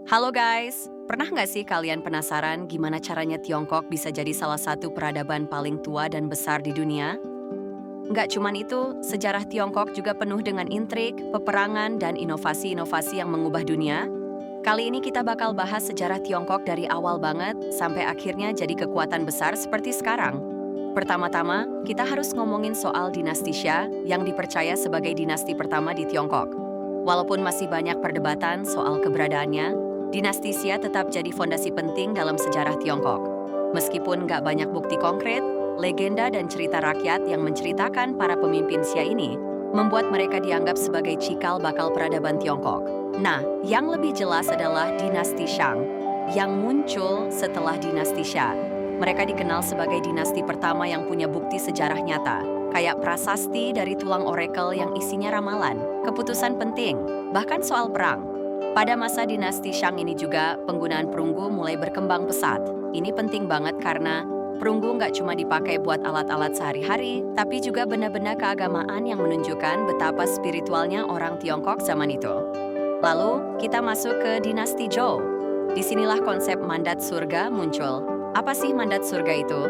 Halo guys, pernah nggak sih kalian penasaran gimana caranya Tiongkok bisa jadi salah satu peradaban paling tua dan besar di dunia? Nggak cuman itu, sejarah Tiongkok juga penuh dengan intrik, peperangan, dan inovasi-inovasi yang mengubah dunia. Kali ini kita bakal bahas sejarah Tiongkok dari awal banget sampai akhirnya jadi kekuatan besar seperti sekarang. Pertama-tama, kita harus ngomongin soal dinasti Xia yang dipercaya sebagai dinasti pertama di Tiongkok. Walaupun masih banyak perdebatan soal keberadaannya, dinasti Xia tetap jadi fondasi penting dalam sejarah Tiongkok. Meskipun nggak banyak bukti konkret, legenda dan cerita rakyat yang menceritakan para pemimpin Xia ini membuat mereka dianggap sebagai cikal bakal peradaban Tiongkok. Nah, yang lebih jelas adalah dinasti Shang, yang muncul setelah dinasti Xia. Mereka dikenal sebagai dinasti pertama yang punya bukti sejarah nyata, kayak prasasti dari tulang orakel yang isinya ramalan, keputusan penting, bahkan soal perang. Pada masa dinasti Shang ini juga, penggunaan perunggu mulai berkembang pesat. Ini penting banget karena perunggu nggak cuma dipakai buat alat-alat sehari-hari, tapi juga benda-benda keagamaan yang menunjukkan betapa spiritualnya orang Tiongkok zaman itu. Lalu, kita masuk ke dinasti Zhou. Disinilah konsep mandat surga muncul. Apa sih mandat surga itu?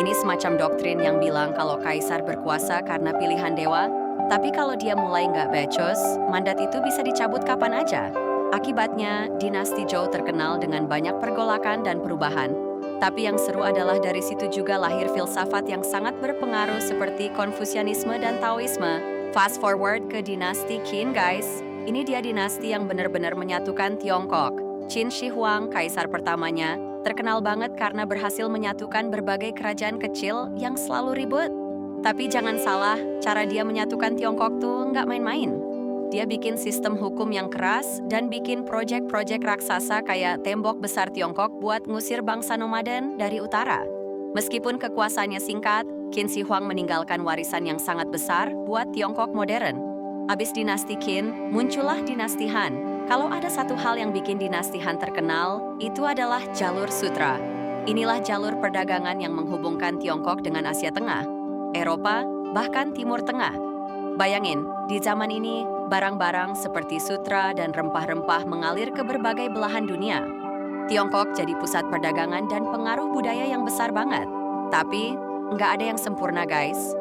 Ini semacam doktrin yang bilang kalau kaisar berkuasa karena pilihan dewa, tapi kalau dia mulai nggak becus, mandat itu bisa dicabut kapan aja. Akibatnya, dinasti Zhou terkenal dengan banyak pergolakan dan perubahan. Tapi yang seru adalah dari situ juga lahir filsafat yang sangat berpengaruh seperti Konfusianisme dan Taoisme. Fast forward ke dinasti Qin, guys. Ini dia dinasti yang benar-benar menyatukan Tiongkok. Qin Shi Huang, kaisar pertamanya, terkenal banget karena berhasil menyatukan berbagai kerajaan kecil yang selalu ribut. Tapi jangan salah, cara dia menyatukan Tiongkok tuh nggak main-main. Dia bikin sistem hukum yang keras dan bikin proyek-proyek raksasa kayak tembok besar Tiongkok buat ngusir bangsa nomaden dari utara. Meskipun kekuasaannya singkat, Qin Shi Huang meninggalkan warisan yang sangat besar buat Tiongkok modern. Abis dinasti Qin, muncullah dinasti Han. Kalau ada satu hal yang bikin dinasti Han terkenal, itu adalah jalur sutra. Inilah jalur perdagangan yang menghubungkan Tiongkok dengan Asia Tengah, Eropa, bahkan Timur Tengah. Bayangin, di zaman ini, barang-barang seperti sutra dan rempah-rempah mengalir ke berbagai belahan dunia. Tiongkok jadi pusat perdagangan dan pengaruh budaya yang besar banget. Tapi, nggak ada yang sempurna, guys.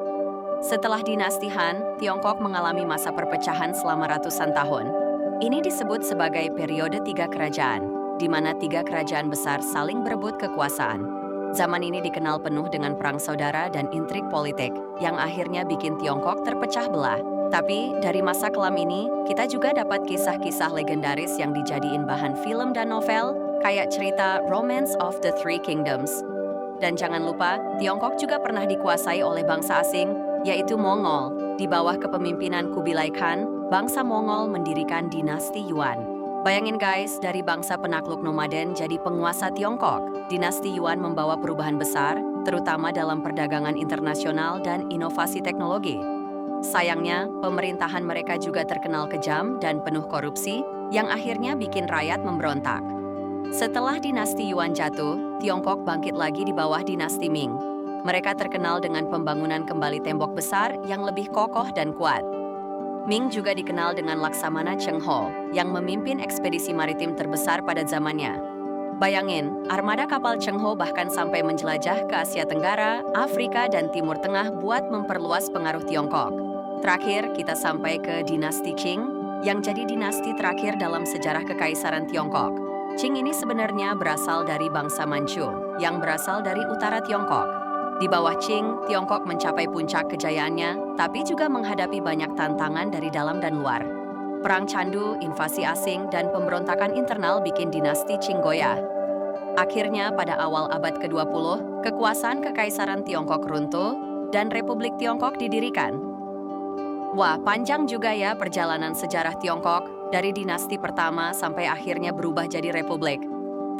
Setelah dinasti Han, Tiongkok mengalami masa perpecahan selama ratusan tahun. Ini disebut sebagai periode tiga kerajaan, di mana tiga kerajaan besar saling berebut kekuasaan. Zaman ini dikenal penuh dengan perang saudara dan intrik politik, yang akhirnya bikin Tiongkok terpecah belah. Tapi, dari masa kelam ini, kita juga dapat kisah-kisah legendaris yang dijadiin bahan film dan novel, kayak cerita Romance of the Three Kingdoms. Dan jangan lupa, Tiongkok juga pernah dikuasai oleh bangsa asing, yaitu Mongol. Di bawah kepemimpinan Kubilai Khan, bangsa Mongol mendirikan dinasti Yuan. Bayangin guys, dari bangsa penakluk nomaden jadi penguasa Tiongkok, dinasti Yuan membawa perubahan besar, terutama dalam perdagangan internasional dan inovasi teknologi. Sayangnya, pemerintahan mereka juga terkenal kejam dan penuh korupsi, yang akhirnya bikin rakyat memberontak. Setelah dinasti Yuan jatuh, Tiongkok bangkit lagi di bawah dinasti Ming. Mereka terkenal dengan pembangunan kembali tembok besar yang lebih kokoh dan kuat. Ming juga dikenal dengan Laksamana Cheng Ho, yang memimpin ekspedisi maritim terbesar pada zamannya. Bayangin, armada kapal Cheng Ho bahkan sampai menjelajah ke Asia Tenggara, Afrika, dan Timur Tengah buat memperluas pengaruh Tiongkok. Terakhir, kita sampai ke dinasti Qing, yang jadi dinasti terakhir dalam sejarah kekaisaran Tiongkok. Qing ini sebenarnya berasal dari bangsa Manchu, yang berasal dari utara Tiongkok. Di bawah Qing, Tiongkok mencapai puncak kejayaannya, tapi juga menghadapi banyak tantangan dari dalam dan luar. Perang candu, invasi asing, dan pemberontakan internal bikin dinasti Qing goyah. Akhirnya, pada awal abad ke-20, kekuasaan kekaisaran Tiongkok runtuh, dan Republik Tiongkok didirikan. Wah, panjang juga ya perjalanan sejarah Tiongkok, dari dinasti pertama sampai akhirnya berubah jadi republik.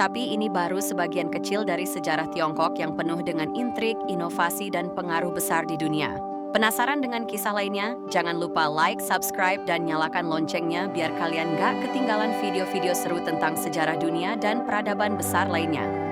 Tapi ini baru sebagian kecil dari sejarah Tiongkok yang penuh dengan intrik, inovasi, dan pengaruh besar di dunia. Penasaran dengan kisah lainnya? Jangan lupa like, subscribe, dan nyalakan loncengnya biar kalian gak ketinggalan video-video seru tentang sejarah dunia dan peradaban besar lainnya.